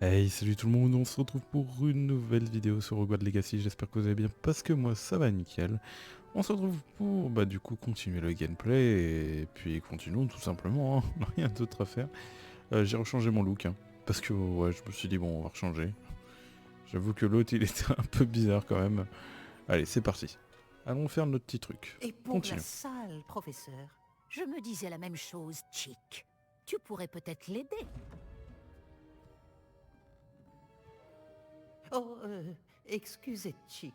Hey, salut tout le monde, on se retrouve pour une nouvelle vidéo sur Hogwarts Legacy, j'espère que vous allez bien parce que moi ça va nickel. On se retrouve pour du coup continuer le gameplay et puis continuons tout simplement, hein. Rien d'autre à faire. J'ai rechangé mon look, hein, parce que ouais, je me suis dit bon on va rechanger. J'avoue que l'autre il était un peu bizarre quand même. Allez c'est parti, allons faire notre petit truc. Et pour la Continuons. salle, professeur, je me disais la même chose, Chick. Tu pourrais peut-être l'aider. Oh, excusez, Chick.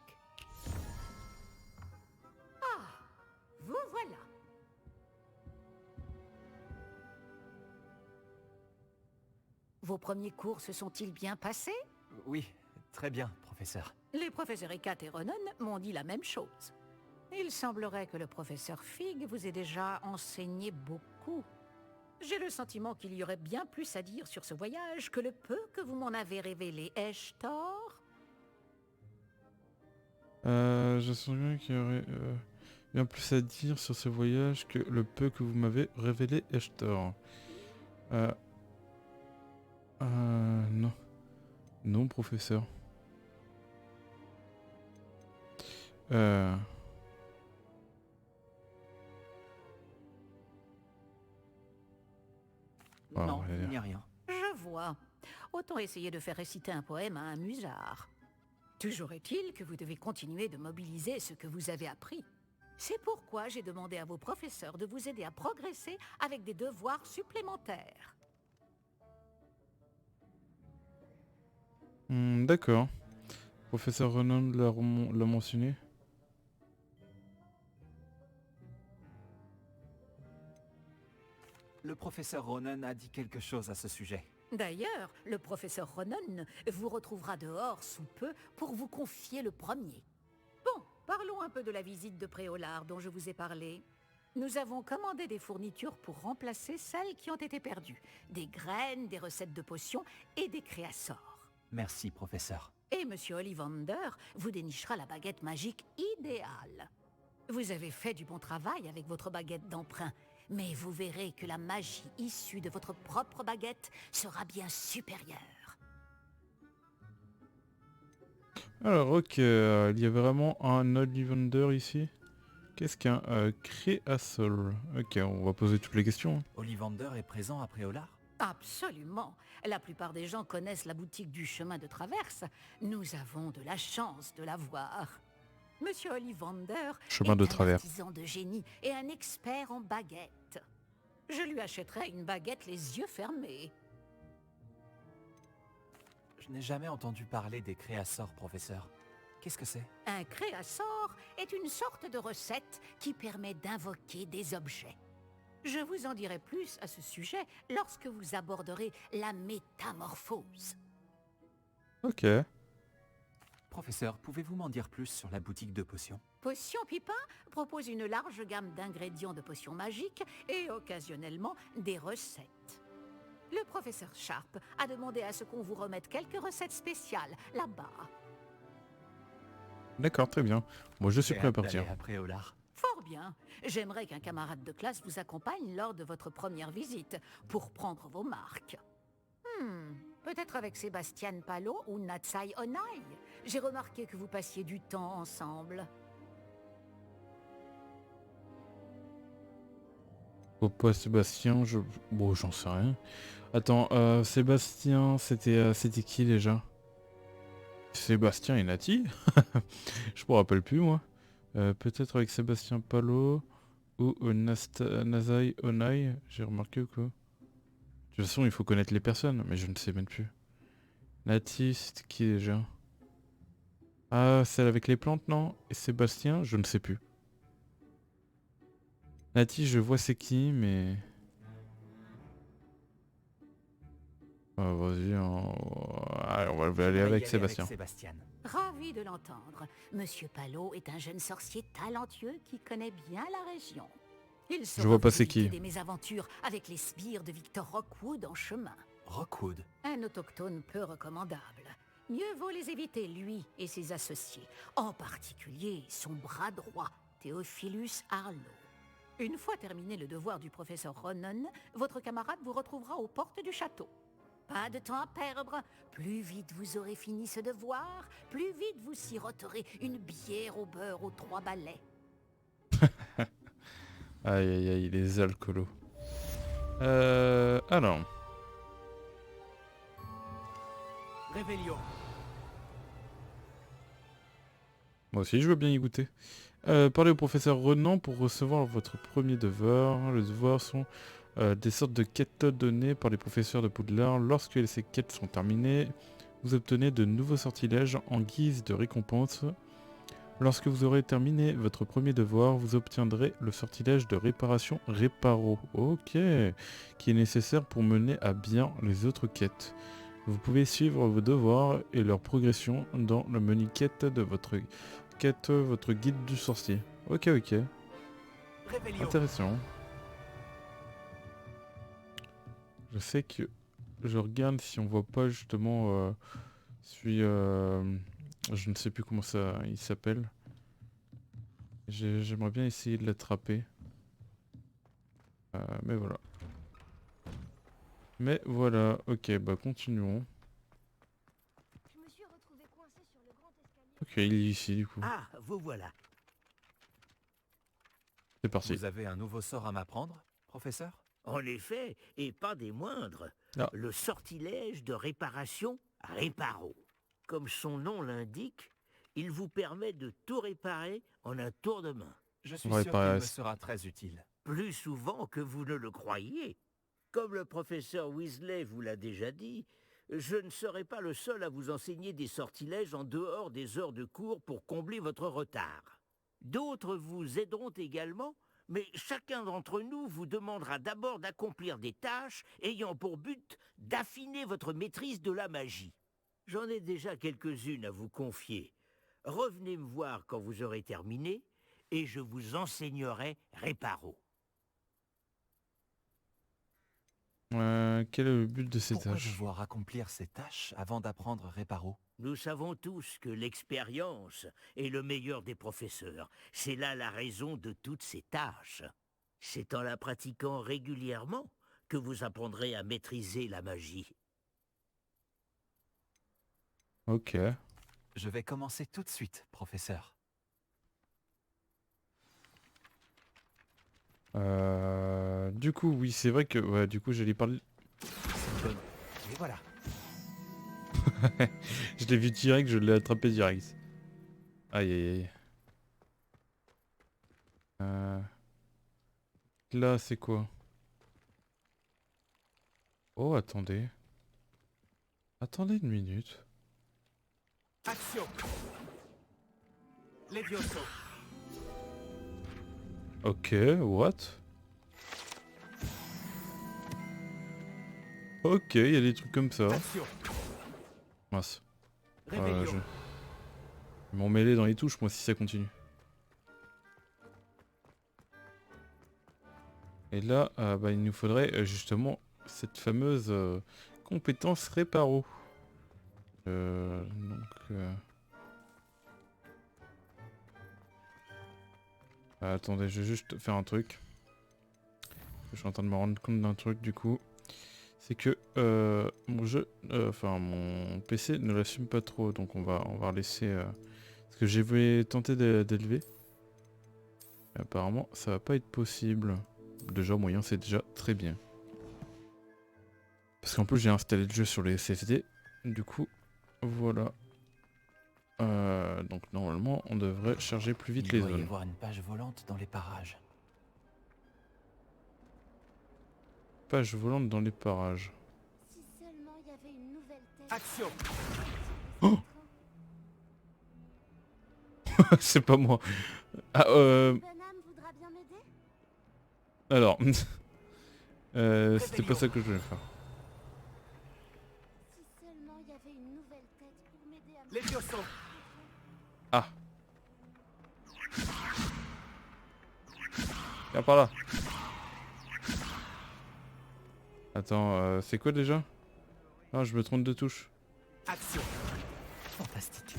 Vous voilà. Vos premiers cours se sont-ils bien passés? Oui, très bien, professeur. Les professeurs Ekat et Ronan m'ont dit la même chose. Il semblerait que le professeur Fig vous ait déjà enseigné beaucoup. J'ai le sentiment qu'il y aurait bien plus à dire sur ce voyage que le peu que vous m'en avez révélé, ai-je tort? Je sens bien qu'il y aurait bien plus à dire sur ce voyage que le peu que vous m'avez révélé, Hector. Euh, non. Non, professeur. Euh... Ah, Non, on va il dire. n'y a rien. Je vois. Autant essayer de faire réciter un poème à un musard. Toujours est-il que vous devez continuer de mobiliser ce que vous avez appris. C'est pourquoi j'ai demandé à vos professeurs de vous aider à progresser avec des devoirs supplémentaires. D'accord. Professeur Renan l'a mentionné. Le professeur Ronan a dit quelque chose à ce sujet. D'ailleurs, le professeur Ronan vous retrouvera dehors sous peu pour vous confier le premier. Bon, parlons un peu de la visite de Préolard dont je vous ai parlé. Nous avons commandé des fournitures pour remplacer celles qui ont été perdues. Des graines, des recettes de potions et des créassors. Merci, professeur. Et Monsieur Ollivander vous dénichera la baguette magique idéale. Vous avez fait du bon travail avec votre baguette d'emprunt, mais vous verrez que la magie issue de votre propre baguette sera bien supérieure. Alors, ok, il y a vraiment un Ollivander ici. Qu'est-ce qu'un créasol? Ok, on va poser toutes les questions, hein. Ollivander est présent à Préolard? Absolument. La plupart des gens connaissent la boutique du chemin de traverse. Nous avons de la chance de la voir. Monsieur Ollivander Chemin de est un travers. artisan de génie et un expert en baguettes. Je lui achèterai une baguette les yeux fermés. Je n'ai jamais entendu parler des créassors, professeur. Qu'est-ce que c'est? Un créassor est une sorte de recette qui permet d'invoquer des objets. Je vous en dirai plus à ce sujet lorsque vous aborderez la métamorphose. Ok. Professeur, pouvez-vous m'en dire plus sur la boutique de potions? Potion Pipin propose une large gamme d'ingrédients de potions magiques et occasionnellement des recettes. Le professeur Sharp a demandé à ce qu'on vous remette quelques recettes spéciales là-bas. D'accord, très bien. Moi, je suis J'ai prêt à hâte partir. d'aller à Préolard. Fort bien. J'aimerais qu'un camarade de classe vous accompagne lors de votre première visite pour prendre vos marques. Peut-être avec Sébastien Palot ou Natsai Onai. J'ai remarqué que vous passiez du temps ensemble. Pourquoi Sébastien, bon, j'en sais rien. Attends, Sébastien, c'était qui déjà? Sébastien et Nati? Je me rappelle plus, moi. Peut-être avec Sébastien Palot ou Nazai Onai, j'ai remarqué ou quoi? De toute façon, il faut connaître les personnes, mais je ne sais même plus. Nati, c'était qui déjà? Ah, celle avec les plantes, non? Et Sébastien, je ne sais plus. Nati, je vois c'est qui, mais... Ah, vas-y, allez, on va aller J'aimerais avec y aller avec Sébastien. Sébastien. Ravi de l'entendre. Monsieur Palot est un jeune sorcier talentueux qui connaît bien la région. Il Je saura vois pas vous c'est éviter qui. des mésaventures avec les sbires de Victor Rockwood en chemin. Rockwood. Un autochtone peu recommandable. Mieux vaut les éviter, lui et ses associés. En particulier son bras droit, Theophilus Harlow. Une fois terminé le devoir du professeur Ronan, votre camarade vous retrouvera aux portes du château. Pas de temps à perdre. Plus vite vous aurez fini ce devoir, plus vite vous siroterez une bière au beurre aux 3 balais. Aïe aïe aïe, les alcoolos. Alors. Réveillon. Moi aussi, je veux bien y goûter. Parlez au professeur Renan pour recevoir votre premier devoir. Les devoirs sont des sortes de quêtes données par les professeurs de Poudlard. Lorsque ces quêtes sont terminées, vous obtenez de nouveaux sortilèges en guise de récompense. Lorsque vous aurez terminé votre premier devoir, vous obtiendrez le sortilège de réparation Réparo. Ok, qui est nécessaire pour mener à bien les autres quêtes. Vous pouvez suivre vos devoirs et leur progression dans le menu quête de votre guide du sorcier. Ok, ok. Réveillon. Intéressant. Je sais que je regarde si on voit pas justement je ne sais plus comment ça il s'appelle. J'aimerais bien essayer de l'attraper. Mais voilà. Mais voilà, ok, bah continuons. Je me suis retrouvé coincé sur le grand escalier. Ok, il est ici du coup. Ah, vous voilà. C'est parti. Vous avez un nouveau sort à m'apprendre, professeur? En effet, et pas des moindres, Ah. le sortilège de réparation Réparo. Comme son nom l'indique, il vous permet de tout réparer en un tour de main, Je suis Ouais, sûr qu'il pareil. me sera très utile. plus souvent que vous ne le croyez. Comme le professeur Weasley vous l'a déjà dit, je ne serai pas le seul à vous enseigner des sortilèges en dehors des heures de cours pour combler votre retard. D'autres vous aideront également, mais chacun d'entre nous vous demandera d'abord d'accomplir des tâches ayant pour but d'affiner votre maîtrise de la magie. J'en ai déjà quelques-unes à vous confier. Revenez me voir quand vous aurez terminé, et je vous enseignerai Réparo. Quel est le but de ces Pourquoi tâches? devoir accomplir ces tâches avant d'apprendre Réparo? Nous savons tous que l'expérience est le meilleur des professeurs. C'est là la raison de toutes ces tâches. C'est en la pratiquant régulièrement que vous apprendrez à maîtriser la magie. Ok. Je vais commencer tout de suite, professeur. Du coup, oui, c'est vrai que... Ouais, du coup, j'allais parler... C'est une bonne... Et voilà. Je l'ai vu direct, je l'ai attrapé direct. Aïe aïe aïe. Là, c'est quoi? Oh, attendez. Attendez une minute. Action. Levioso. Ok, what? Ok, il y a des trucs comme ça. Action. Mince. Réveillon. Ils m'ont mêlé dans les touches, moi, si ça continue. Et là, bah, il nous faudrait justement cette fameuse compétence Réparo. Attendez, je vais juste faire un truc. Je suis en train de me rendre compte d'un truc du coup. C'est que mon jeu, mon PC ne l'assume pas trop, donc on va laisser... parce que j'ai voulu tenter d'élever. Apparemment, ça va pas être possible. Déjà, moyen, c'est déjà très bien. Parce qu'en plus, j'ai installé le jeu sur les SSD. Du coup, voilà. Donc normalement, on devrait charger plus vite les Il doit y zones. avoir une page volante dans les parages. Page volante dans les parages. Si seulement il y avait une nouvelle tête. Action. Oh. C'est pas moi. Ah, Bonhomme voudra bien m'aider? alors... c'était pas ça que je voulais faire. Si seulement il y avait une nouvelle tête pour m'aider à me... Levioso. Ah. Viens par là. Attends, c'est quoi déjà? Ah, je me trompe de touche. Action. Fantastique.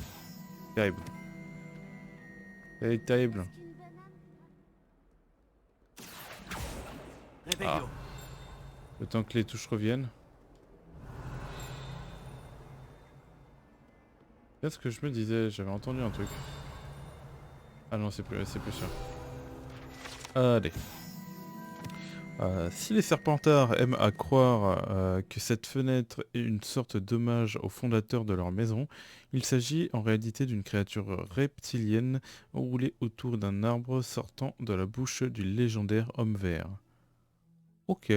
Terrible. C'est terrible. Est-ce qu'une bonne âme voudra... Réveillon. Le temps que les touches reviennent. C'est ce que je me disais, j'avais entendu un truc. Ah non, c'est plus sûr. Allez. Si les Serpentards aiment à croire que cette fenêtre est une sorte d'hommage au fondateur de leur maison, il s'agit en réalité d'une créature reptilienne enroulée autour d'un arbre sortant de la bouche du légendaire homme vert. Ok.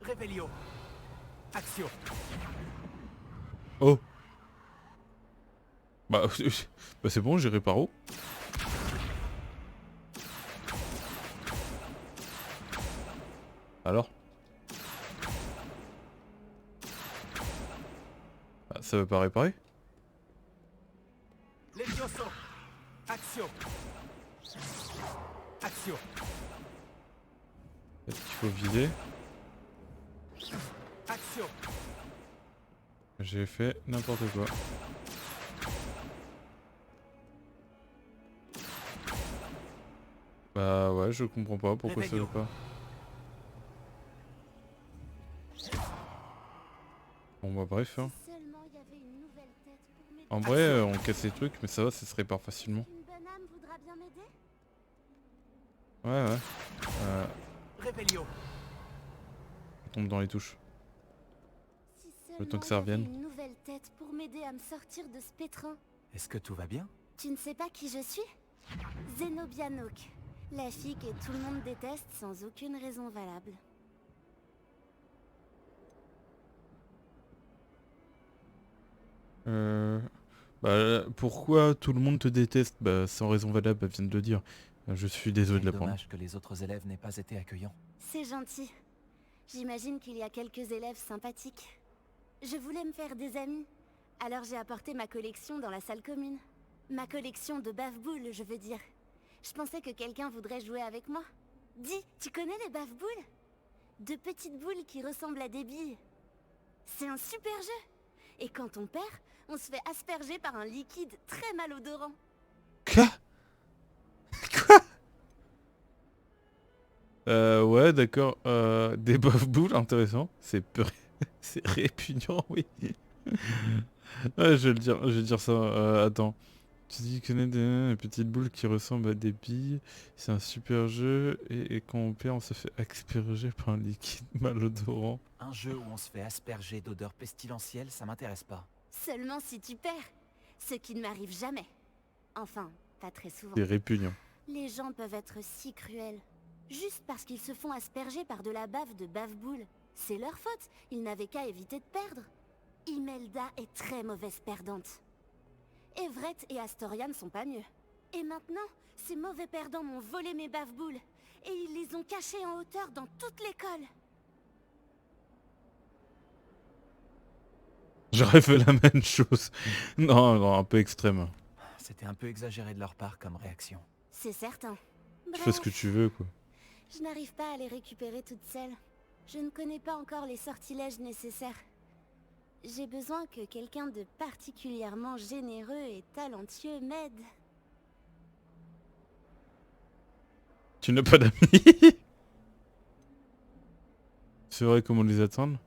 Revelio. Axio. Oh. Bah, bah c'est bon, j'irai par où? Alors? Bah, ça veut pas réparer? Levioso. Axio. Axio. Est-ce qu'il faut viser? Axio. J'ai fait n'importe quoi. Bah ouais, je comprends pas pourquoi ça veut pas. Bon bah bref hein. Si seulement il y avait une nouvelle tête pour m'aider. En vrai on casse les trucs mais ça va, ça se répare facilement. Une bonne âme voudra bien m'aider. Ouais. Revelio. On tombe dans les touches. Si Le temps seulement que ça il y avait revienne. une nouvelle tête pour m'aider à me sortir de ce pétrin. Est-ce que tout va bien? Tu ne sais pas qui je suis? Zenobia Noak. La fille que tout le monde déteste sans aucune raison valable. Bah pourquoi tout le monde te déteste? Bah sans raison valable, elle vient de le dire. Je suis désolé de Quel l'apprendre. dommage que les autres élèves n'aient pas été accueillants. C'est gentil. J'imagine qu'il y a quelques élèves sympathiques. Je voulais me faire des amis. Alors j'ai apporté ma collection dans la salle commune. Ma collection de bave-boules, je veux dire. Je pensais que quelqu'un voudrait jouer avec moi. Dis, tu connais les bave-boules? De petites boules qui ressemblent à des billes. C'est un super jeu. Et quand on perd, on se fait asperger par un liquide très malodorant. Quoi? Ouais d'accord. Des boules intéressant. C'est répugnant, oui. Ouais, je vais dire ça. Attends. Tu dis qu'on est des petites boules qui ressemblent à des billes. C'est un super jeu. Et quand on perd, on se fait asperger par un liquide malodorant. Un jeu où on se fait asperger d'odeurs pestilentielles, ça m'intéresse pas. Seulement si tu perds. Ce qui ne m'arrive jamais. Enfin, pas très souvent. C'est répugnant. Les gens peuvent être si cruels. Juste parce qu'ils se font asperger par de la bave de bave-boule. C'est leur faute, ils n'avaient qu'à éviter de perdre. Imelda est très mauvaise perdante. Everett et Astoria ne sont pas mieux. Et maintenant, ces mauvais perdants m'ont volé mes bave-boules. Et ils les ont cachés en hauteur dans toute l'école. J'aurais fait la même chose. Non, un peu extrême. C'était un peu exagéré de leur part comme réaction. C'est certain. Tu fais ce que tu veux, quoi. Je n'arrive pas à les récupérer toutes seules. Je ne connais pas encore les sortilèges nécessaires. J'ai besoin que quelqu'un de particulièrement généreux et talentueux m'aide. Tu n'as pas d'amis? C'est vrai, comment les atteindre?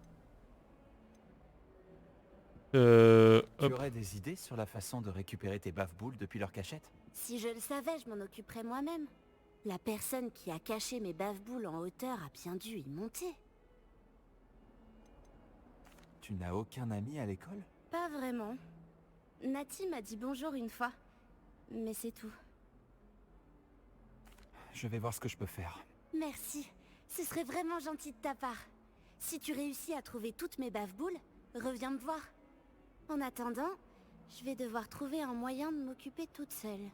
Tu Hop. aurais des idées sur la façon de récupérer tes bave-boules depuis leur cachette? Si je le savais, je m'en occuperais moi-même. La personne qui a caché mes bave-boules en hauteur a bien dû y monter. Tu n'as aucun ami à l'école? Pas vraiment. Nati m'a dit bonjour une fois. Mais c'est tout. Je vais voir ce que je peux faire. Merci. Ce serait vraiment gentil de ta part. Si tu réussis à trouver toutes mes bave-boules, reviens me voir. En attendant, je vais devoir trouver un moyen de m'occuper toute seule.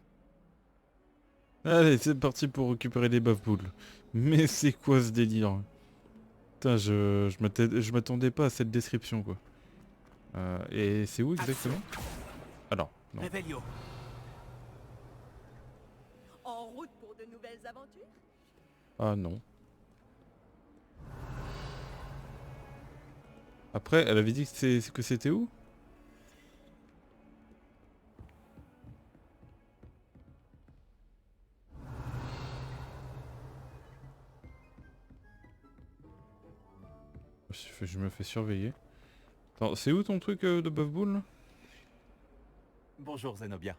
Allez, c'est parti pour récupérer les bave-boules. Mais c'est quoi ce délire? Putain, je m'attendais pas à cette description, quoi. Et c'est où exactement? Alors, non. Revelio. En route pour de nouvelles aventures? Ah non. Après, elle avait dit que c'était où? Je me fais surveiller. Attends, c'est où ton truc de Buff Bull là? Bonjour Zenobia.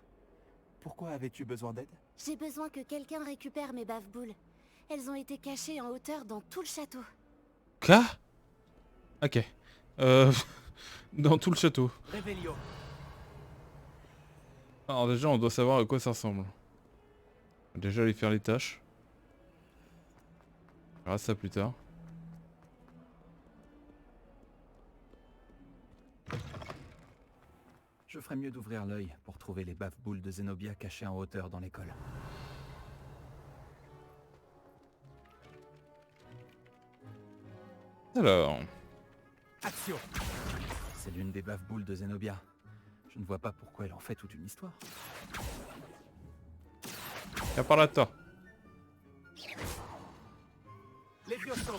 Pourquoi avais-tu besoin d'aide? J'ai besoin que quelqu'un récupère mes bave-boules. Elles ont été cachées en hauteur dans tout le château. Quoi? Ok. Euh... Dans tout le château. Réveillon. Alors déjà on doit savoir à quoi ça ressemble. Déjà aller faire les tâches. On verra ça plus tard. Je ferais mieux d'ouvrir l'œil pour trouver les bave-boules de Zenobia cachées en hauteur dans l'école. Alors... Action! C'est l'une des bave-boules de Zenobia. Je ne vois pas pourquoi elle en fait toute une histoire. Y'a par là tas. Les Levioso!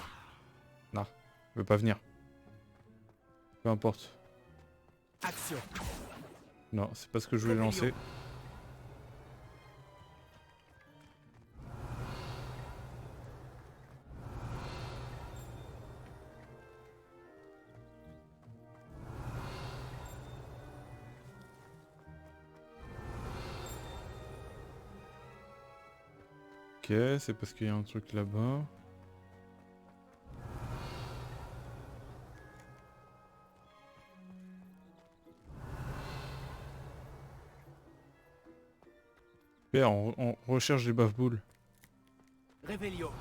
Non, je veux pas venir. Peu importe. Action! Non, c'est pas ce que je voulais lancer. Ok, c'est parce qu'il y a un truc là-bas. Super, on recherche des bave-boules. Réveillon!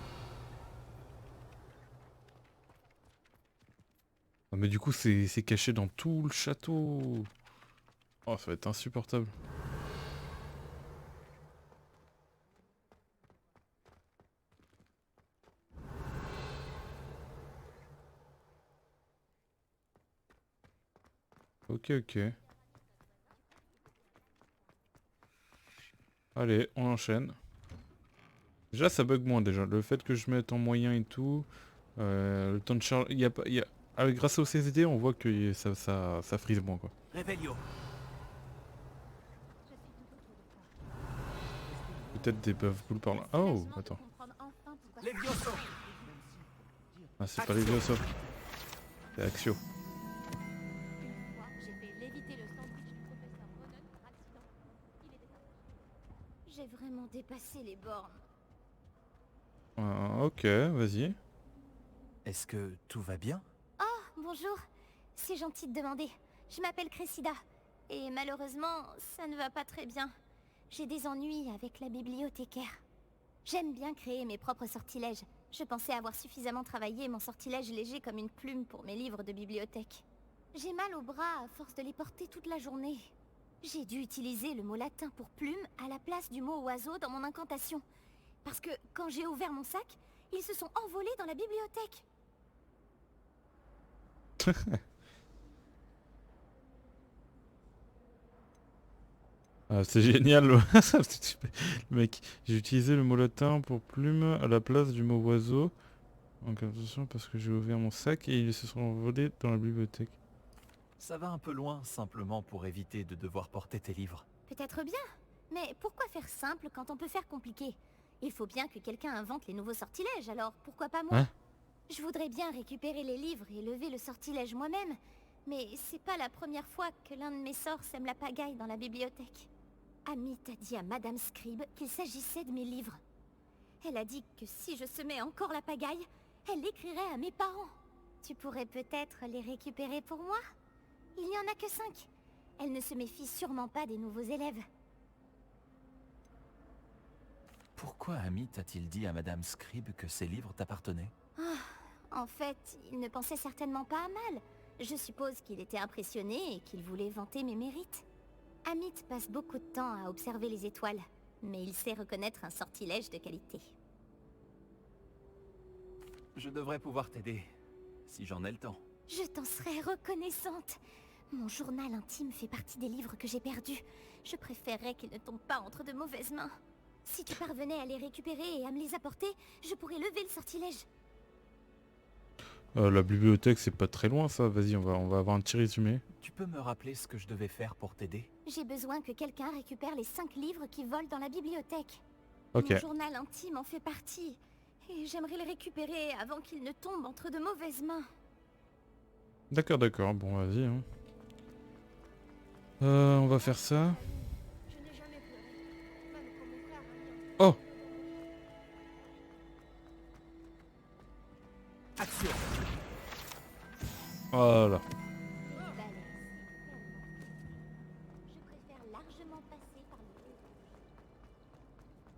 Ah, mais du coup c'est caché dans tout le château. Oh, ça va être insupportable. Ok, ok. Allez, on enchaîne. Déjà ça bug moins déjà. Le fait que je mette en moyen et tout. Le temps de charge. Grâce au CSD on voit que ça frise moins quoi. Réveillon! Peut-être des bave-boules par là. Oh, attends. Levioso! Ah, c'est pas les Levioso. C'est Axio. J'ai vraiment dépassé les bornes. Ok, vas-y. Est-ce que tout va bien? Bonjour, c'est gentil de demander. Je m'appelle Cressida. Et malheureusement, ça ne va pas très bien. J'ai des ennuis avec la bibliothécaire. J'aime bien créer mes propres sortilèges. Je pensais avoir suffisamment travaillé mon sortilège léger comme une plume pour mes livres de bibliothèque. J'ai mal au bras à force de les porter toute la journée. J'ai dû utiliser le mot latin pour plume à la place du mot oiseau dans mon incantation. Parce que quand j'ai ouvert mon sac, ils se sont envolés dans la bibliothèque. Ah, c'est génial. Le mec, j'ai utilisé le mot latin pour plume à la place du mot oiseau. Donc attention parce que j'ai ouvert mon sac et ils se sont envolés dans la bibliothèque. Ça va un peu loin, simplement pour éviter de devoir porter tes livres. Peut-être bien. Mais pourquoi faire simple quand on peut faire compliqué? Il faut bien que quelqu'un invente les nouveaux sortilèges, alors pourquoi pas moi? Hein? Je voudrais bien récupérer les livres et lever le sortilège moi-même, mais c'est pas la première fois que l'un de mes sorts sème la pagaille dans la bibliothèque. Amit a dit à Madame Scribe qu'il s'agissait de mes livres. Elle a dit que si je semais encore la pagaille, elle l'écrirait à mes parents. Tu pourrais peut-être les récupérer pour moi? Il n'y en a que 5. Elle ne se méfie sûrement pas des nouveaux élèves. Pourquoi Amit a-t-il dit à Madame Scribe que ses livres t'appartenaient? En fait, il ne pensait certainement pas à mal. Je suppose qu'il était impressionné et qu'il voulait vanter mes mérites. Amit passe beaucoup de temps à observer les étoiles, mais il sait reconnaître un sortilège de qualité. Je devrais pouvoir t'aider, si j'en ai le temps. Je t'en serais reconnaissante. Mon journal intime fait partie des livres que j'ai perdus. Je préférerais qu'ils ne tombent pas entre de mauvaises mains. Si tu parvenais à les récupérer et à me les apporter, je pourrais lever le sortilège. La bibliothèque c'est pas très loin ça. Vas-y, on va avoir un petit résumé. Tu peux me rappeler ce que je devais faire pour t'aider? J'ai besoin que quelqu'un récupère les 5 livres qui volent dans la bibliothèque. Ok. Mon journal intime en fait partie. Et j'aimerais les récupérer avant qu'ils ne tombent entre de mauvaises mains. D'accord, d'accord, bon vas-y. Hein. On va faire ça. Oh! Action. Voilà. Balèze, tellement. Je préfère largement passer par le haut.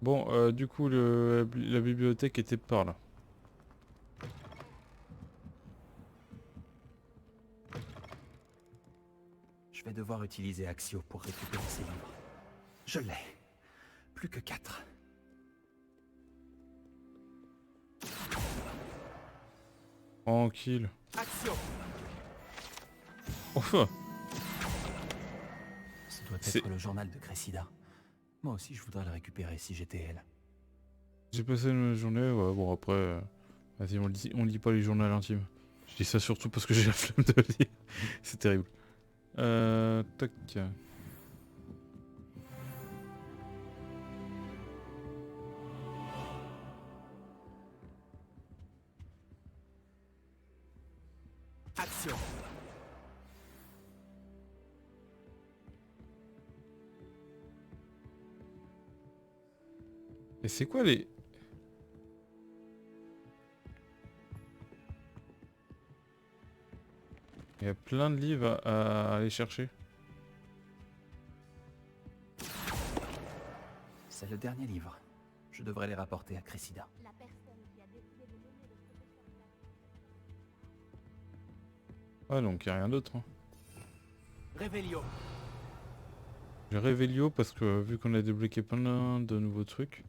Bon, du coup, la bibliothèque était par là. Je vais devoir utiliser Axio pour récupérer ces livres. Je l'ai. Plus que 4. Tranquille. Action. Oh, Ce doit C'est- être le journal de Cressida. Moi aussi, je voudrais le récupérer si j'étais elle. j'ai passé une journée, ouais, bon après... vas-y, on lit pas les journaux intimes. Je dis ça surtout parce que j'ai la flemme de lire. C'est terrible. Tac. Action. Et c'est quoi les... Il y a plein de livres à aller chercher. C'est le dernier livre. Je devrais les rapporter à Cressida. La personne qui a décidé de donner le professeur Ah donc il n'y a rien d'autre. Hein. Révélio. J'ai Révélio parce que vu qu'on a débloqué plein de nouveaux trucs,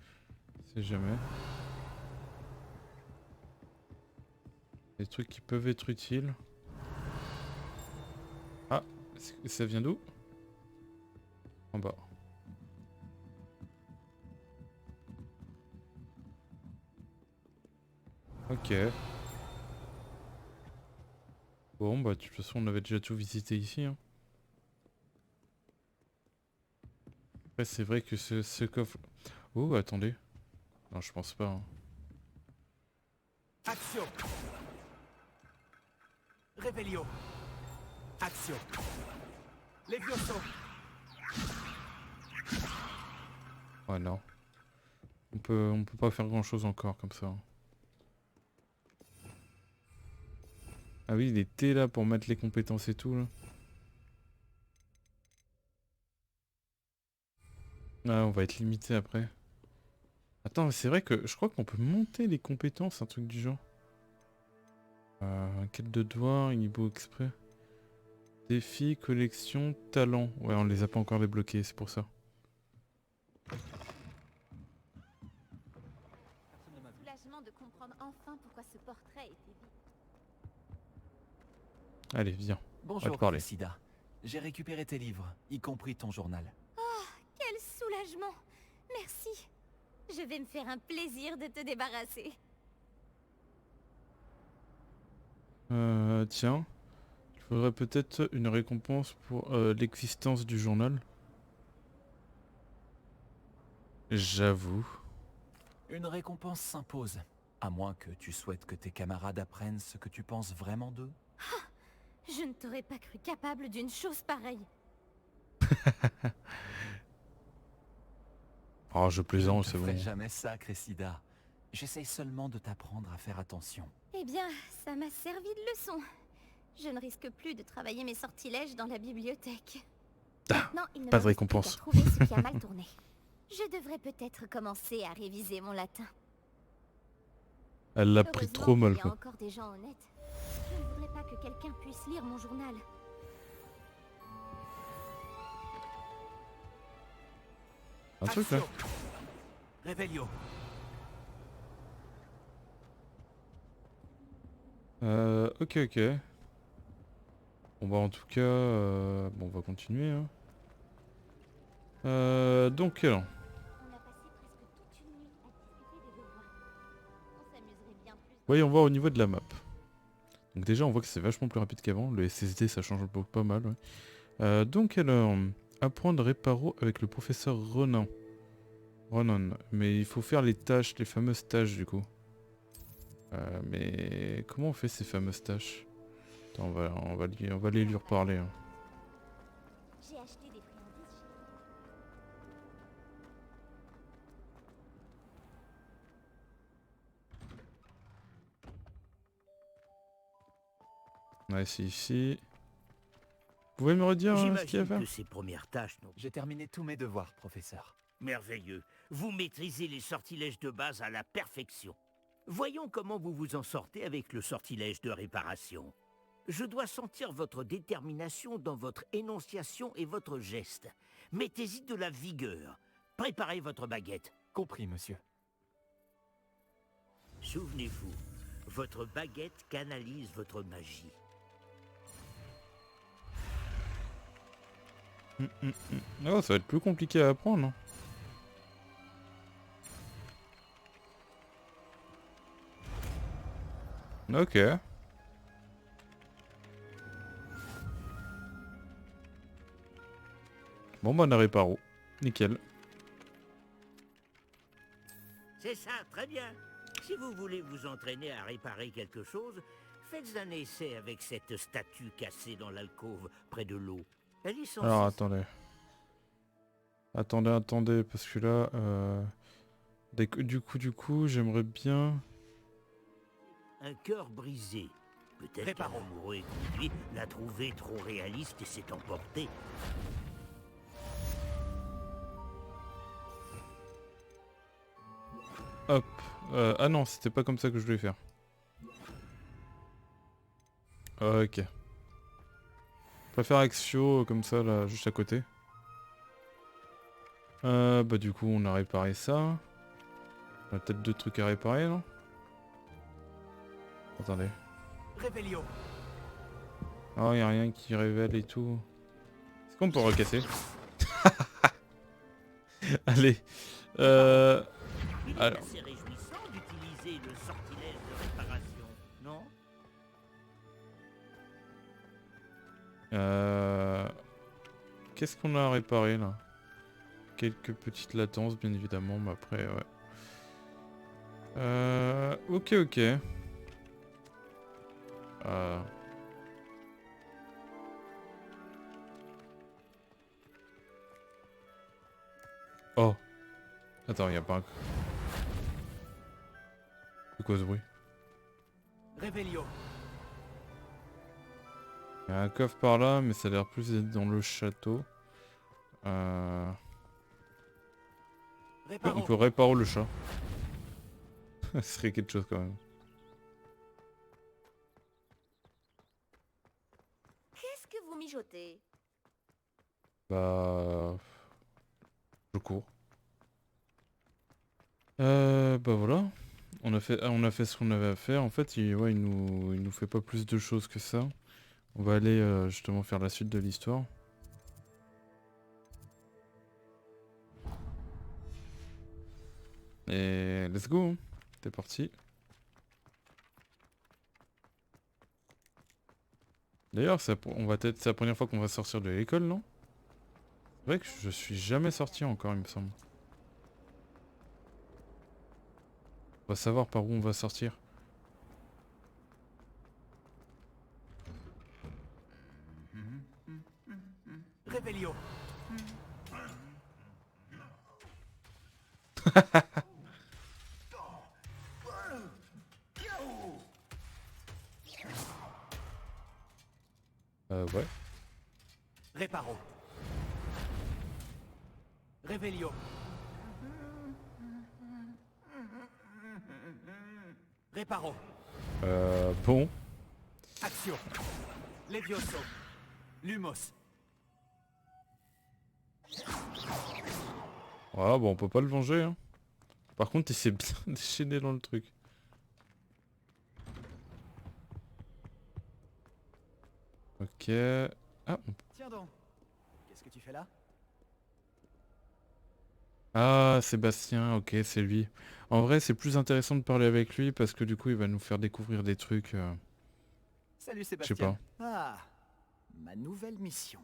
c'est jamais. Des trucs qui peuvent être utiles. Ah, ça vient d'où? En bas. Ok. Bon bah de toute façon on avait déjà tout visité ici. Hein. Après c'est vrai que ce coffre... Oh attendez. Non je pense pas. Hein. Action. Révélio. Action. Levioso. Ouais non. On peut pas faire grand chose encore comme ça. Ah oui il était là pour mettre les compétences et tout là. Ah on va être limité après. Attends mais c'est vrai que je crois qu'on peut monter les compétences, un truc du genre. Quête de devoir, niveau exprès. Défi, collection, talent. Ouais on les a pas encore débloqués, c'est pour ça. soulagement de comprendre enfin pourquoi ce portrait était vide. Allez viens. Bonjour parler. Cressida. J'ai récupéré tes livres, y compris ton journal. Quel soulagement! Merci. Je vais me faire un plaisir de te débarrasser. Tiens. Il faudrait peut-être une récompense pour l'existence du journal. J'avoue. Une récompense s'impose, à moins que tu souhaites que tes camarades apprennent ce que tu penses vraiment d'eux. Je ne t'aurais pas cru capable d'une chose pareille. Oh je plaisante, Je c'est ne bon. fais jamais ça, Cressida. J'essaye seulement de t'apprendre à faire attention. Eh bien, ça m'a servi de leçon. Je ne risque plus de travailler mes sortilèges dans la bibliothèque. Maintenant, il ne pas me de reste plus qu'à récompense. trouver ce qui a mal tourné. Je devrais peut-être commencer à réviser mon latin. Elle l'a pris Heureusement trop mal qu'il y a quoi. encore des gens honnêtes. Je ne voudrais pas que quelqu'un puisse lire mon journal. Un truc là. Révélio. Ok ok. Bon bah en tout cas, bon on va continuer. Hein. Donc alors. On a passé presque toute une nuit à discuter des devoirs. On s'amuserait bien plus. Voyons voir au niveau de la map. Donc déjà on voit que c'est vachement plus rapide qu'avant. Le SSD ça change pas mal. Ouais. Donc alors, apprendre réparo avec le professeur Ronan. Mais il faut faire les tâches, les fameuses tâches du coup. Mais comment on fait ces fameuses tâches? Attends, on va aller lui reparler. Hein. J'ai acheté des friandises chez... Ouais, c'est ici. Vous pouvez me redire ce qu'il y a à J'imagine faire? que ces premières tâches n'ont... J'ai terminé tous mes devoirs, professeur. Merveilleux. Vous maîtrisez les sortilèges de base à la perfection. Voyons comment vous vous en sortez avec le sortilège de réparation. Je dois sentir votre détermination dans votre énonciation et votre geste. Mettez-y de la vigueur. Préparez votre baguette. Compris, monsieur. Souvenez-vous, votre baguette canalise votre magie. Oh, ça va être plus compliqué à apprendre. Hein. Ok. Bon bah on a réparé. Nickel. C'est ça, très bien. Si vous voulez vous entraîner à réparer quelque chose, faites un essai avec cette statue cassée dans l'alcôve près de l'eau. Elle est censée... Alors attendez. Attendez, parce que là... Du coup, j'aimerais bien... Un cœur brisé. Peut-être qu'un amoureux conduit l'a trouvé trop réaliste et s'est emporté. Hop. Ah non, c'était pas comme ça que je voulais faire. Ok. Je préfère Axio comme ça, là, juste à côté. Bah du coup, on a réparé ça. On a peut-être deux trucs à réparer, non? Attendez. Réveillon. Oh, y a rien qui révèle et tout. Est-ce qu'on peut recasser? Allez. Il est Alors. assez réjouissant d'utiliser le sortilège de réparation, non? Qu'est-ce qu'on a à réparer là? Quelques petites latences bien évidemment, mais après ouais. Ok. Oh. Attends, y a pas un... C'est quoi ce bruit? Réveillon. Il y a un coffre par là, mais ça a l'air plus d'être dans le château. On peut réparer le chat. Ce serait quelque chose quand même. Qu'est-ce que vous mijotez? Bah... Je cours. Bah voilà. On a fait ce qu'on avait à faire. En fait, il nous fait pas plus de choses que ça. On va aller justement faire la suite de l'histoire. Et let's go, hein. C'est parti. D'ailleurs, c'est la première fois qu'on va sortir de l'école, non? C'est vrai que je suis jamais sorti encore, il me semble. On va savoir par où on va sortir. Réveillon. Ouais. Réparo. Réveillon. Réparo. Bon. Action. Levioso. Lumos. Voilà, bon, on peut pas le venger, hein. Par contre, il s'est bien déchaîné dans le truc. Ok. Ah, Tiens donc. Qu'est-ce que tu fais là? Ah, Sébastien, ok, c'est lui. En vrai, c'est plus intéressant de parler avec lui parce que du coup, il va nous faire découvrir des trucs. Salut Je sais Sébastien. pas. Ah, ma nouvelle mission.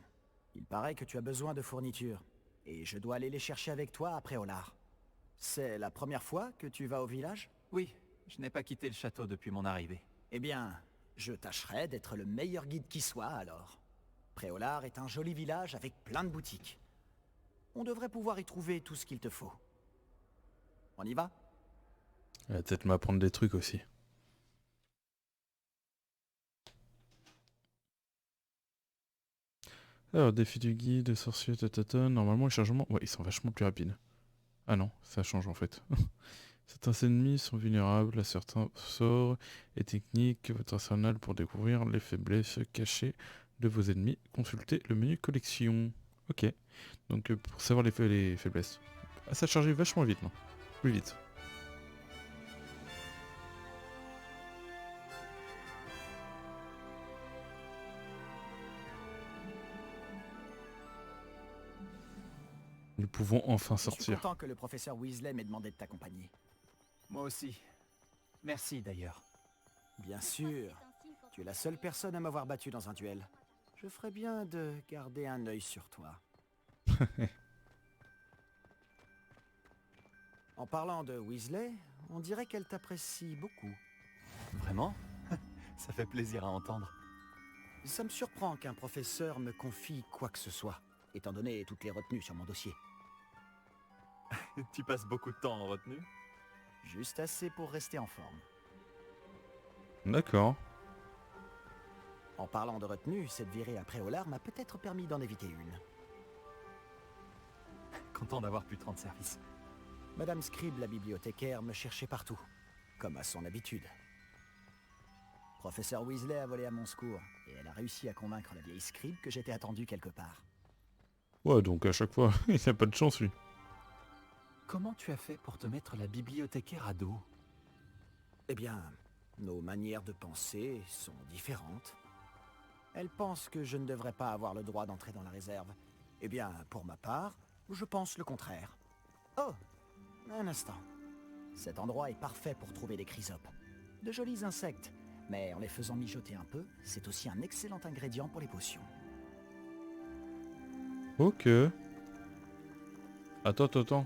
Il paraît que tu as besoin de fournitures, et je dois aller les chercher avec toi après Olar. C'est la première fois que tu vas au village? Oui, je n'ai pas quitté le château depuis mon arrivée. Eh bien, Je tâcherai d'être le meilleur guide qui soit, alors. Préolard est un joli village avec plein de boutiques. On devrait pouvoir y trouver tout ce qu'il te faut. On y va? Elle va peut-être m'apprendre des trucs aussi. Alors, défi du guide, sorcier, tatata. Normalement, les chargements... Ouais, ils sont vachement plus rapides. Ah non, ça change en fait. Certains ennemis sont vulnérables à certains sorts et techniques. Votre arsenal pour découvrir les faiblesses cachées de vos ennemis. Consultez le menu collection. Ok. Donc pour savoir les faiblesses. Ah, ça a chargé vachement vite, non? Plus vite. Nous pouvons enfin Je suis sortir. content que le professeur Weasley m'ait demandé de t'accompagner. Moi aussi. Merci d'ailleurs. Bien sûr. Tu es la seule personne à m'avoir battu dans un duel. Je ferais bien de garder un œil sur toi. En parlant de Weasley, on dirait qu'elle t'apprécie beaucoup. Vraiment? Ça fait plaisir à entendre. Ça me surprend qu'un professeur me confie quoi que ce soit, étant donné toutes les retenues sur mon dossier. Tu passes beaucoup de temps en retenue? Juste assez pour rester en forme. D'accord. En parlant de retenue, cette virée à Préolard m'a peut-être permis d'en éviter une. Content d'avoir pu te rendre service. Madame Scribe, la bibliothécaire, me cherchait partout, comme à son habitude. Professeur Weasley a volé à mon secours, et elle a réussi à convaincre la vieille Scribe que j'étais attendu quelque part. Ouais, donc à chaque fois, il n'a pas de chance lui. Comment tu as fait pour te mettre la bibliothécaire à dos? Eh bien, nos manières de penser sont différentes. Elle pense que je ne devrais pas avoir le droit d'entrer dans la réserve. Eh bien, pour ma part, je pense le contraire. Oh, un instant. Cet endroit est parfait pour trouver des chrysopes. De jolis insectes, mais en les faisant mijoter un peu, c'est aussi un excellent ingrédient pour les potions. Ok. Attends.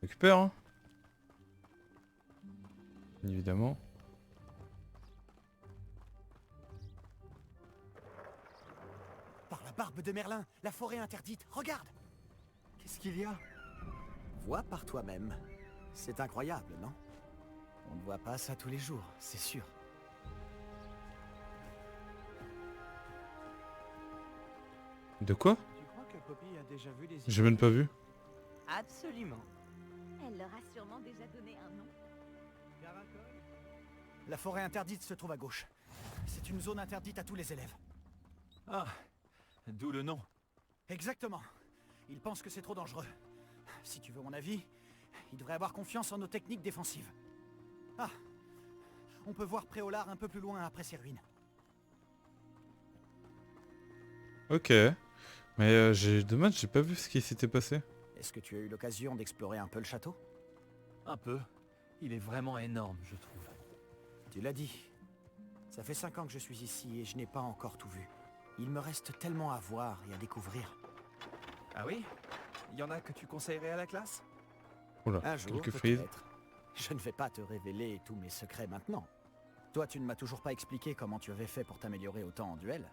Récupère, hein. Bien évidemment. Par la barbe de Merlin, la forêt interdite, regarde! Qu'est-ce qu'il y a? Vois par toi-même. C'est incroyable, non? On ne voit pas ça tous les jours, c'est sûr. De quoi? Tu crois que Poppy a déjà vu des... J'ai même pas vu. Absolument. Elle leur a sûrement déjà donné un nom. La forêt interdite se trouve à gauche. C'est une zone interdite à tous les élèves. Ah, d'où le nom. Exactement. Ils pensent que c'est trop dangereux. Si tu veux mon avis, ils devraient avoir confiance en nos techniques défensives. Ah, on peut voir Préolard un peu plus loin après ces ruines. Ok. Mais dommage, j'ai pas vu ce qui s'était passé. Est-ce que tu as eu l'occasion d'explorer un peu le château? Un peu. Il est vraiment énorme, je trouve. Tu l'as dit. Ça fait 5 ans que je suis ici et je n'ai pas encore tout vu. Il me reste tellement à voir et à découvrir. Ah oui? Il y en a que tu conseillerais à la classe? Oula, Un jour, quelques frises. peut-être. Je ne vais pas te révéler tous mes secrets maintenant. Toi, tu ne m'as toujours pas expliqué comment tu avais fait pour t'améliorer autant en duel.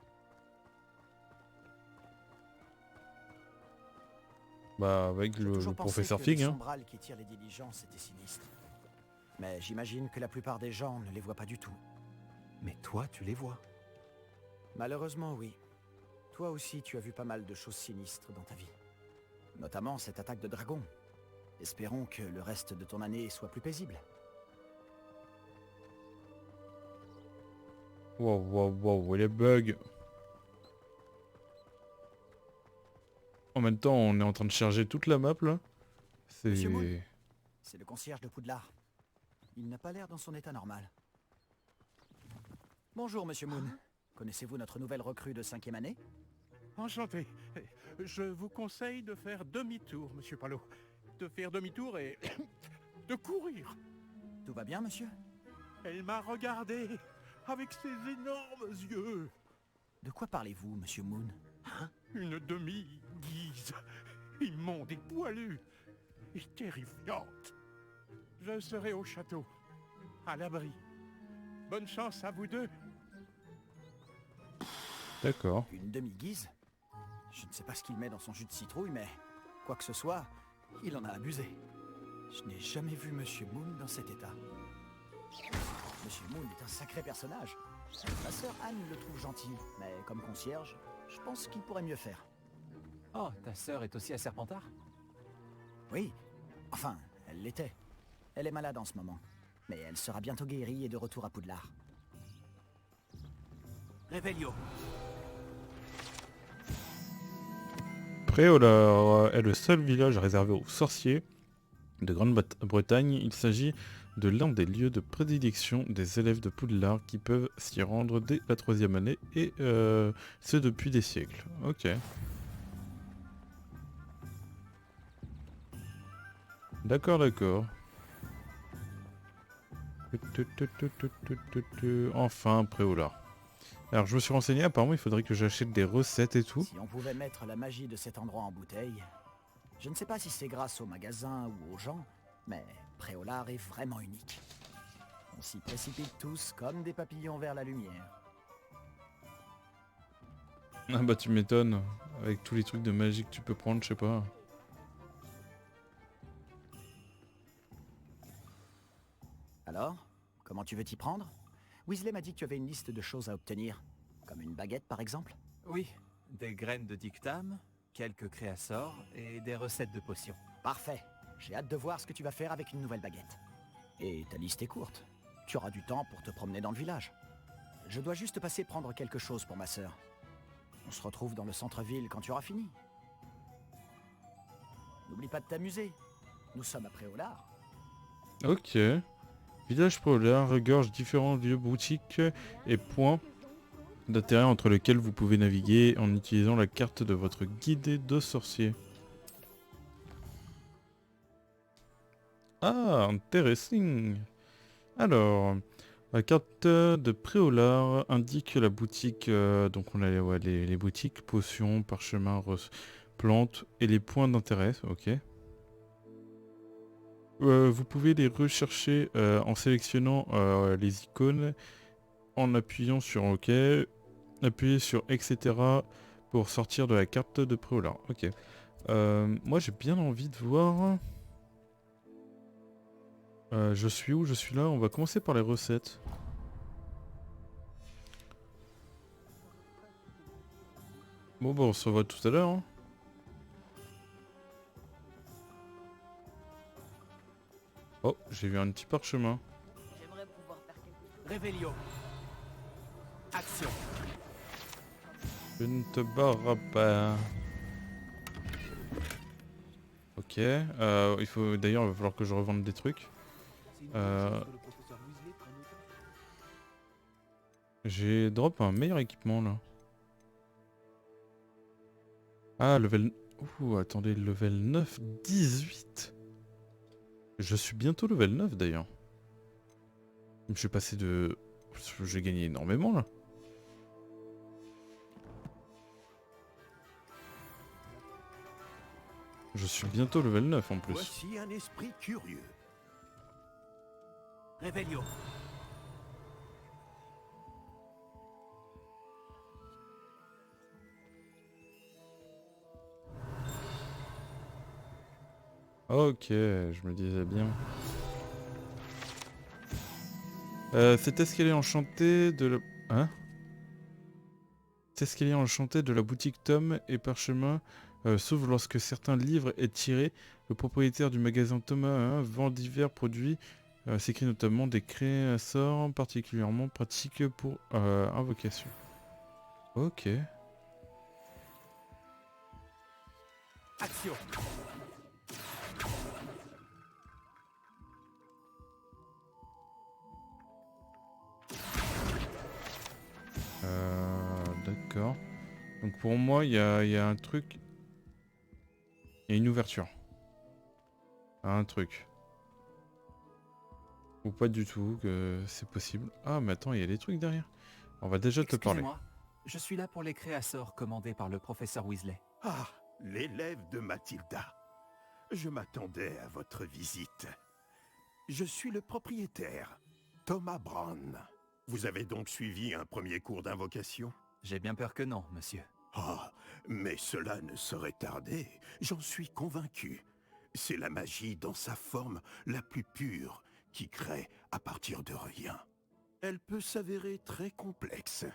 Bah avec J'ai le toujours pensé professeur que Fig, les hein. sombrales qui tirent les diligences étaient sinistres. Mais j'imagine que la plupart des gens ne les voient pas du tout. Mais toi, tu les vois. Malheureusement, oui. Toi aussi, tu as vu pas mal de choses sinistres dans ta vie. Notamment cette attaque de dragon. Espérons que le reste de ton année soit plus paisible. Wow, les bugs. En même temps, on est en train de charger toute la map là. Monsieur Moon. C'est... C'est le concierge de Poudlard. Il n'a pas l'air dans son état normal. Bonjour, Monsieur Moon. Connaissez-vous notre nouvelle recrue de 5e année? Enchanté. Je vous conseille de faire demi-tour, Monsieur Palot. De faire demi-tour et de courir. Tout va bien, monsieur? Elle m'a regardé avec ses énormes yeux. De quoi parlez-vous, Monsieur Moon? Une demi-guise. immonde et poilue et terrifiante. Je serai au château, à l'abri. Bonne chance à vous deux. D'accord. Une demi-guise? Je ne sais pas ce qu'il met dans son jus de citrouille, mais quoi que ce soit, il en a abusé. Je n'ai jamais vu Monsieur Moon dans cet état. Monsieur Moon est un sacré personnage. Ma sœur Anne le trouve gentil, mais comme concierge, je pense qu'il pourrait mieux faire. Oh, ta sœur est aussi à Serpentard? Oui, enfin, elle l'était. Elle est malade en ce moment, mais elle sera bientôt guérie et de retour à Poudlard. Réveillon. Préolard est le seul village réservé aux sorciers de Grande-Bretagne. Il s'agit de l'un des lieux de prédilection des élèves de Poudlard qui peuvent s'y rendre dès la 3e année et ce depuis des siècles. Ok. D'accord, d'accord. Enfin, Préolard. Alors je me suis renseigné, apparemment il faudrait que j'achète des recettes et tout. Si on pouvait mettre la magie de cet endroit en bouteille, je ne sais pas si c'est grâce au magasin ou aux gens, mais Préolard est vraiment unique. On s'y précipite tous comme des papillons vers la lumière. Ah bah tu m'étonnes, avec tous les trucs de magie que tu peux prendre, je sais pas. Alors, comment tu veux t'y prendre? Weasley m'a dit que tu avais une liste de choses à obtenir. Comme une baguette par exemple? Oui, des graines de dictame, quelques créassors et des recettes de potions. Parfait. J'ai hâte de voir ce que tu vas faire avec une nouvelle baguette. Et ta liste est courte. Tu auras du temps pour te promener dans le village. Je dois juste passer prendre quelque chose pour ma sœur. On se retrouve dans le centre-ville quand tu auras fini. N'oublie pas de t'amuser. Nous sommes à Préolard. Ok. Village Préolard regorge différents lieux, boutiques et points d'intérêt entre lesquels vous pouvez naviguer en utilisant la carte de votre guide de sorcier. Ah, intéressant. Alors, la carte de Préolard indique la boutique, donc on a les boutiques, potions, parchemins, plantes et les points d'intérêt, ok. Vous pouvez les rechercher en sélectionnant les icônes, en appuyant sur OK, appuyer sur etc. pour sortir de la carte de Préolard. Ok. Moi j'ai bien envie de voir... je suis où? Je suis là. On va commencer par les recettes. Bon bah on se revoit tout à l'heure. Hein. Oh, j'ai vu un petit parchemin. J'aimerais pouvoir faire quelque chose. Réveillon. Action. Je ne te barre pas. Ok. Il faut d'ailleurs, il va falloir que je revende des trucs. J'ai drop un meilleur équipement là. Ah, level... Ouh, attendez, level 9, 18. Je suis bientôt level 9 d'ailleurs. Je suis passé de... J'ai gagné énormément là. Je suis bientôt level 9 en plus. Voici un esprit curieux. Réveillon. Ok, je me disais bien. Cet escalier enchanté de la... Hein? Cet escalier enchanté de la boutique Tom et Parchemin s'ouvre lorsque certains livres est tiré. Le propriétaire du magasin Thomas vend divers produits. S'écrit notamment des créasseurs particulièrement pratiques pour invocation. Ok. Action. D'accord. Donc pour moi, il y a un truc... Il y a une ouverture. Un truc. Ou pas du tout, que c'est possible. Ah, mais attends, il y a des trucs derrière. On va déjà te parler. Excusez-moi, je suis là pour les créasseurs commandés par le professeur Weasley. Ah, l'élève de Mathilda. Je m'attendais à votre visite. Je suis le propriétaire, Thomas Brown. Vous avez donc suivi un premier cours d'invocation? J'ai bien peur que non, monsieur. Ah, mais cela ne saurait tarder, j'en suis convaincu. C'est la magie dans sa forme la plus pure qui crée à partir de rien. Elle peut s'avérer très complexe,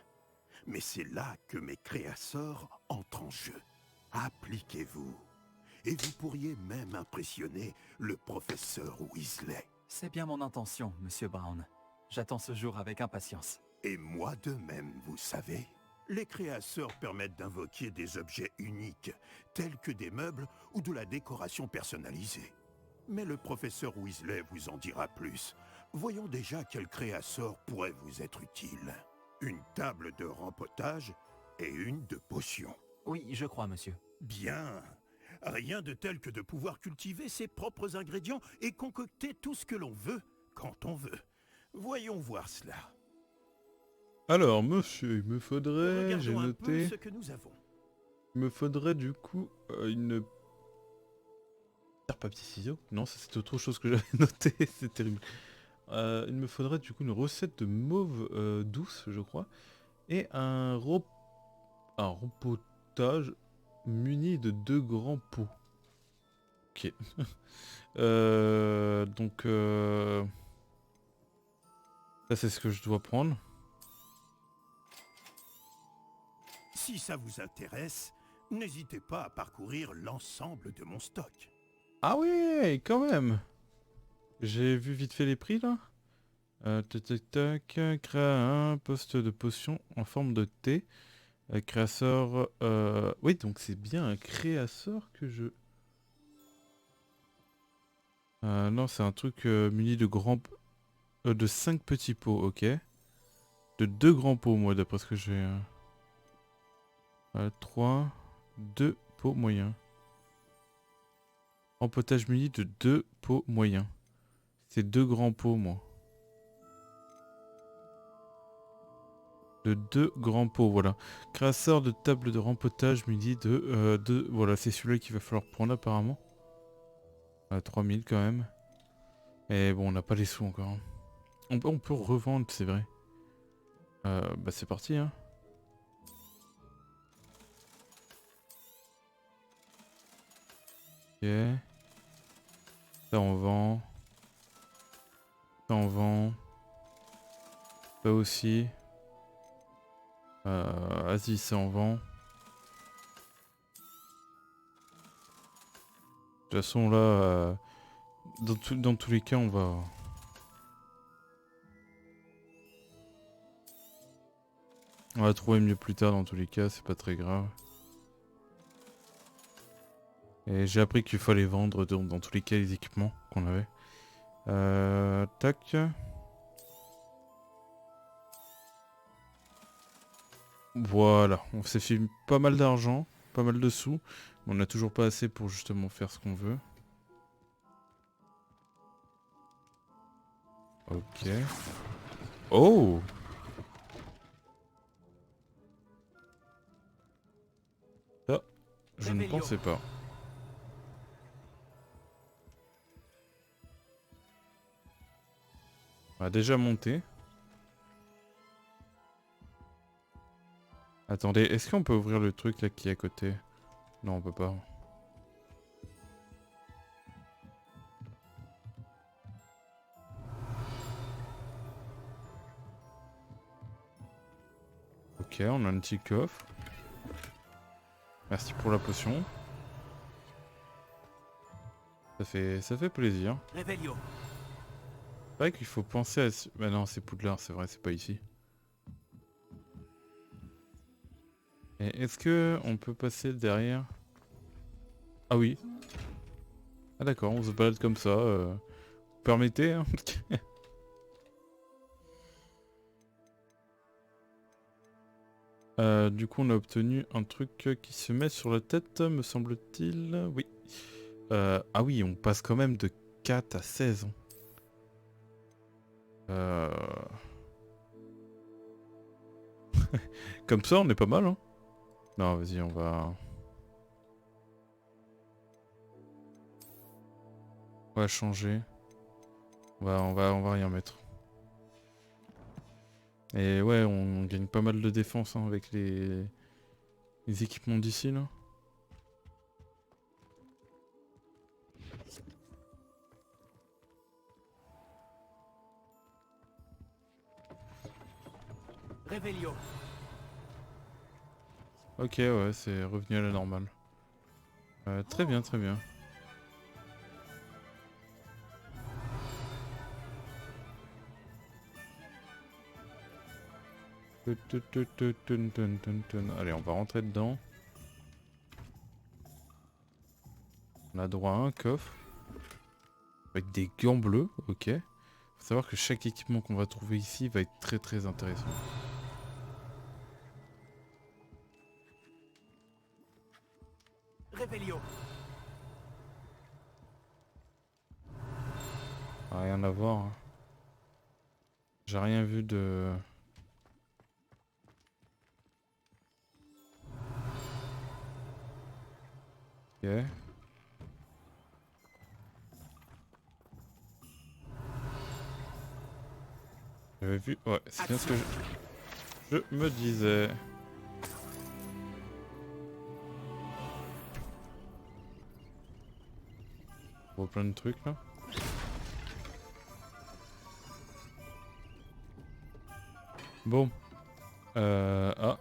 mais c'est là que mes créasseurs entrent en jeu. Appliquez-vous, et vous pourriez même impressionner le professeur Weasley. C'est bien mon intention, monsieur Brown. J'attends ce jour avec impatience. Et moi de même, vous savez. Les créasseurs permettent d'invoquer des objets uniques, tels que des meubles ou de la décoration personnalisée. Mais le professeur Weasley vous en dira plus. Voyons déjà quel créasseur pourrait vous être utile. Une table de rempotage et une de potions. Oui, je crois, monsieur. Bien. Rien de tel que de pouvoir cultiver ses propres ingrédients et concocter tout ce que l'on veut, quand on veut. Voyons voir cela. Alors, monsieur, il me faudrait... J'ai Regardons un peu noté... ce que nous avons. Il me faudrait du coup une... Pierre, papier, ciseaux? Non, ça c'est autre chose que j'avais noté, c'est terrible. Il me faudrait du coup une recette de mauve douce, je crois. Et un rempotage muni de 2 grands pots. Ok. Donc... Ça c'est ce que je dois prendre. Si ça vous intéresse, n'hésitez pas à parcourir l'ensemble de mon stock. Ah oui, quand même. J'ai vu vite fait les prix là. Tac tac tac. Créa un poste de potion en forme de thé. Créasseur... Oui, donc c'est bien un créasseur que je... non, c'est un truc muni de grands... de 5 petits pots, ok. De 2 grands pots, moi, d'après ce que j'ai... 3, 2 pots moyens. Empotage muni de 2 pots moyens. C'est 2 grands pots, moi. De 2 grands pots, voilà. Créasseur de table de rempotage muni de... voilà, c'est celui-là qu'il va falloir prendre apparemment. 3000 quand même. Et bon, on n'a pas les sous encore. Hein. On peut revendre, c'est vrai. Bah c'est parti, hein. Ok. Ça on vend. Ça on vend. Ça aussi. Vas-y, ça on vend. De toute façon là, dans tous les cas on va... On va trouver mieux plus tard dans tous les cas, c'est pas très grave. Et j'ai appris qu'il fallait vendre dans tous les cas les équipements qu'on avait. Tac. Voilà, on s'est fait pas mal d'argent, pas mal de sous. Mais on n'a toujours pas assez pour justement faire ce qu'on veut. Ok. Oh! Ça, je ne pensais pas. On a déjà monté. Attendez, est-ce qu'on peut ouvrir le truc là qui est à côté? Non, on peut pas. Ok, on a un petit coffre. Merci pour la potion. Ça fait plaisir. Réveillon. C'est vrai qu'il faut penser à... Bah non, c'est Poudlard, c'est vrai, c'est pas ici. Et est-ce que on peut passer derrière? Ah oui. Ah d'accord, on se balade comme ça. Vous permettez hein. Du coup on a obtenu un truc qui se met sur la tête, me semble-t-il. Oui. Ah oui, on passe quand même de 4 à 16 ans. Comme ça on est pas mal hein. Non vas-y on va... On va changer. On va rien mettre. Et ouais, on gagne pas mal de défense hein, avec les équipements d'ici là. Réveillon. Ok, ouais, c'est revenu à la normale. Très bien, très bien. Allez, on va rentrer dedans. On a droit à un coffre. Avec des gants bleus, ok. Faut savoir que chaque équipement qu'on va trouver ici va être très très intéressant. Réveillon. Rien à voir. Hein. J'ai rien vu de... Ok. J'avais vu... Ouais, c'est bien ce que je me disais. On voit plein de trucs là. Bon. Ah.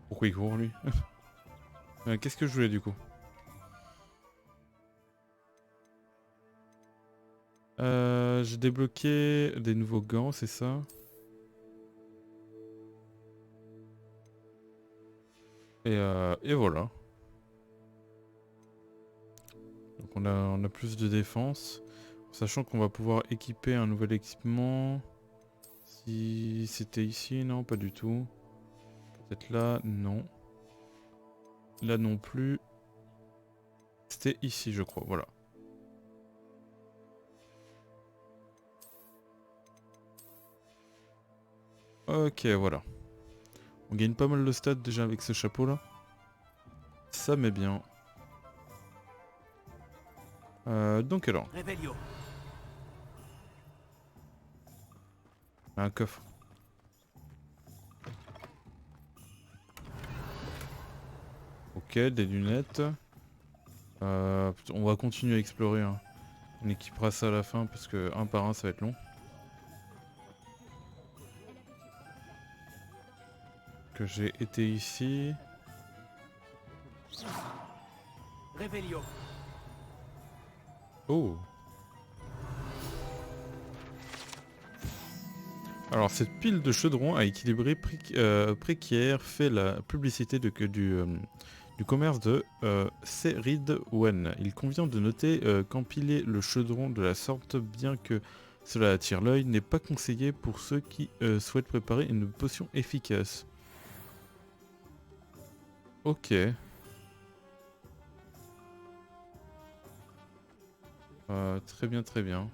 Pourquoi il court lui? Qu'est-ce que je voulais du coup? J'ai débloqué des nouveaux gants, c'est ça? Et voilà. Donc on a plus de défense. Sachant qu'on va pouvoir équiper un nouvel équipement. Si c'était ici, non, pas du tout. Peut-être là, non. Là non plus. C'était ici, je crois, voilà. Ok, voilà. On gagne pas mal de stats déjà avec ce chapeau là. Ça met bien. Donc alors. Réveillon. Un coffre. Ok, des lunettes. On va continuer à explorer. Hein. On équipera ça à la fin parce que un par un ça va être long. Que j'ai été ici. Réveillon. Oh. Alors cette pile de chaudron à équilibrer précaire fait la publicité du commerce de Serid One. Il convient de noter qu'empiler le chaudron de la sorte, bien que cela attire l'œil, n'est pas conseillé pour ceux qui souhaitent préparer une potion efficace. Ok. Très bien, très bien.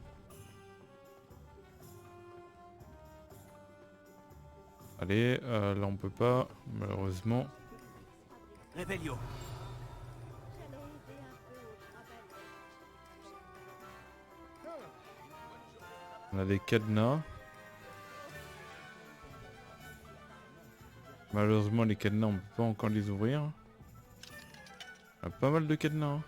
Allez, là on peut pas, malheureusement. Réveillon. On a des cadenas. Malheureusement les cadenas on peut pas encore les ouvrir. On a pas mal de cadenas. Hein.